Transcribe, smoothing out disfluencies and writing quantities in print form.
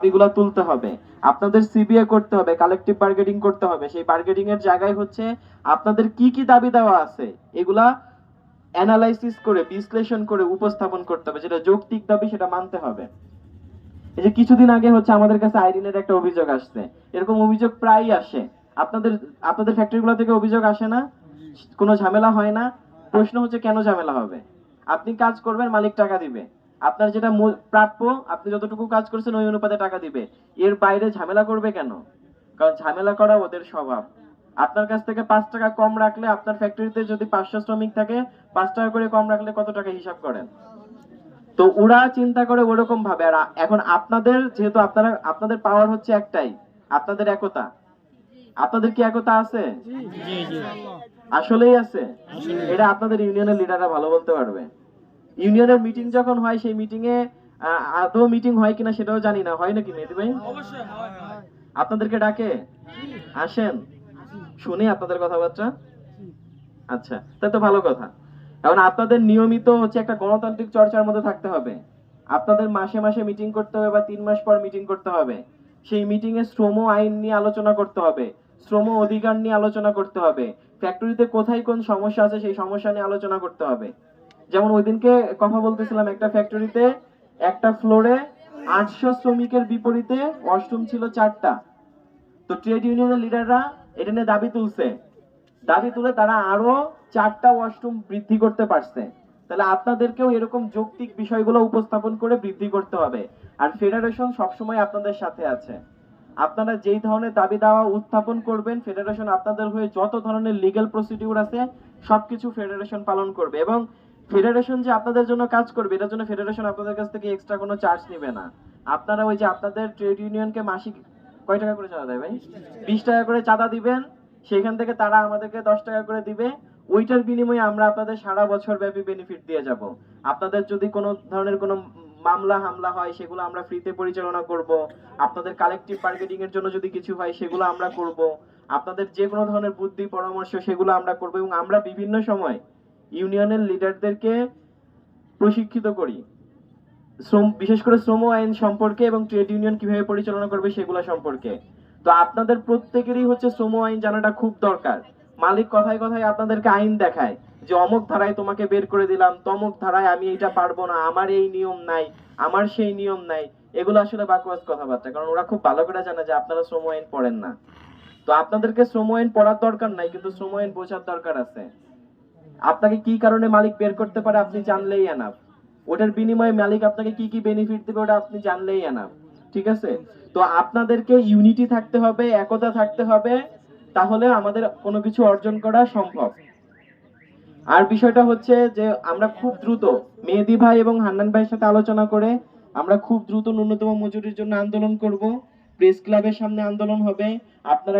এগুলা তুলতে হবে, আপনাদের সিবিএ করতে হবে, কালেকটিভ বার্গেনিং করতে হবে। সেই বার্গেনিং এর জায়গায় হচ্ছে আপনাদের কি কি দাবি দেওয়া আছে এগুলা অ্যানালাইসিস করে বিশ্লেষণ করে উপস্থাপন করতে হবে, যেটা যৌক্তিক দাবি সেটা মানতে হবে। এই যে কিছুদিন আগে হচ্ছে আমাদের কাছে আইরিনের একটা অভিযোগ আসছে, এরকম অভিযোগ প্রায়ই আসে। আপনাদের আপনাদের ফ্যাক্টরিগুলো থেকে অভিযোগ আসে না? কোনো ঝামেলা হয় না? প্রশ্ন হচ্ছে কেন ঝামেলা হবে? আপনি কাজ করবেন, মালিক টাকা দিবে, আপনার যেটা প্রাপ্য, আপনি যতটুকু কাজ করছেন ওই অনুপাতে টাকা দিবে। এর বাইরে ঝামেলা করবে কেন? কারণ ঝামেলা করা ওদের স্বভাব। আপনার কাছ থেকে 5 টাকা কম রাখলে, আপনার ফ্যাক্টরিতে যদি 500 শ্রমিক থাকে, 5 টাকা করে কম রাখলে কত টাকা হিসাব করেন? তো ওরা চিন্তা করে ওরকম ভাবে। আর এখন আপনাদের যেহেতু আপনাদের পাওয়ার হচ্ছে একটাই, আপনাদের একতা। আপনাদের কি একতা আছে? আসলেই আছে। এটা আপনাদের ইউনিয়নের লিডাররা ভালো বলতে পারবে। ইউনিয়নের মিটিং যখন হয়, সেই মিটিং এ আদৌ মিটিং হয় কিনা সেটাও জানি না, হয় নাকি মেহেদী ভাই? আপনাদেরকে ডাকে, আসেন, শুনি আপনাদের কথাবার্তা। আচ্ছা, তাই তো ভালো কথা। এখন আপনাদের নিয়মিত হচ্ছে একটা গণতান্ত্রিক চর্চার মধ্যে থাকতে হবে। আপনাদের মাসে মাসে মিটিং করতে হবে বা 3 মাস পর মিটিং করতে হবে। সেই মিটিং এ শ্রম আইন নিয়ে আলোচনা করতে হবে, শ্রম অধিকার নিয়ে আলোচনা করতে হবে, ফ্যাক্টরিতে কোথায় কোন সমস্যা আছে সেই সমস্যা নিয়ে আলোচনা করতে হবে। যেমন ওই দিনকে কথা বলতেছিলাম, একটা ফ্যাক্টরিতে একটা ফ্লোরে 800 শ্রমিকের বিপরীতে ওয়াশরুম ছিল 4টা। তো ট্রেড ইউনিয়নের লিডাররা এটা নিয়ে দাবি তুলছে, দাবি তুলে তারা আরো 4টা ওয়াশরুম বৃদ্ধি করতে পারছে। তাহলে আপনাদেরকেও এরকম যৌক্তিক বিষয়গুলো উপস্থাপন করে বৃদ্ধি করতে হবে। আর ফেডারেশন সবসময় আপনাদের সাথে আছে। আপনারা যেই ধরনের দাবি দাওয়া উত্থাপন করবেন, ফেডারেশন আপনাদের হয়ে যত ধরনের লিগ্যাল প্রসিডিউর আছে সবকিছু ফেডারেশন পালন করবে। এবং ফেডারেশন যে আপনাদের জন্য কাজ করবে, এটার জন্য ফেডারেশন আপনাদের কাছ থেকে এক্সট্রা কোনো চার্জ নেবে না। আপনারা ওই যে আপনাদের ট্রেড ইউনিয়নকে মাসিক কয় টাকা করে চাঁদা দেয় ভাই? 20 টাকা করে চাঁদা দিবেন, সেখান থেকে তারা আমাদেরকে 10 টাকা করে দিবে। ওইটার বিনিময়ে আমরা আপনাদের সারা বছর ব্যাপী বেনিফিট দিয়ে যাব। আপনাদের যদি কোনো ধরনের কোনো মামলা হামলা হয় সেগুলো আমরা ফ্রিতে পরিচালনা করব। আপনাদের কালেকটিভ বার্গেনিং এর জন্য যদি কিছু হয় সেগুলো আমরা করব। আপনাদের যে কোনো ধরনের বুদ্ধি পরামর্শ সেগুলো আমরা করব। এবং আমরা বিভিন্ন সময় ইউনিয়নের লিডারদেরকে প্রশিক্ষিত করি, বিশেষ করে শ্রম আইন সম্পর্কে এবং ট্রেড ইউনিয়ন কিভাবে পরিচালনা করবে সেগুলো সম্পর্কে। তো আপনাদের প্রত্যেকেরই হচ্ছে শ্রম আইন জানাটা খুব দরকার। মালিক কথায় কথায় আপনাদেরকে আইন দেখায় যে অমুক ধারায় তোমাকে বের করে দিলাম, তমুক ধারায় আমি এটা পারবো না, আমার এই নিয়ম নাই, আমার সেই নিয়ম নাই। এগুলো আসলে বাকওয়াজ কথাবার্তা, কারণ ওরা খুব ভালো করে জানে যে আপনারা শ্রম আইন পড়েন না। তো আপনাদেরকে শ্রম আইন পড়ার দরকার নাই, কিন্তু শ্রম আইন বোঝার দরকার আছে। আপনাকে কি কারণে মালিক বের করতে পারে আপনি জানলেই এনাফ। ওটার বিনিময়ে মালিক আপনাকে কি কি বেনিফিট দেবে ওটা আপনি জানলেই এনাফ। ঠিক আছে? তো আপনাদেরকে ইউনিটি থাকতে হবে, একতা থাকতে হবে, তাহলে আমাদের কোনো কিছু অর্জন করা সম্ভব। আর বিষয়টা হচ্ছে যে আমরা খুব দ্রুত মেহেদী ভাই এবং হান্নান ভাইয়ের সাথে আলোচনা করে আমরা খুব দ্রুত ন্যূনতম মজুরির জন্য আন্দোলন করব। প্রেস ক্লাবের সামনে আন্দোলন হবে। আপনারা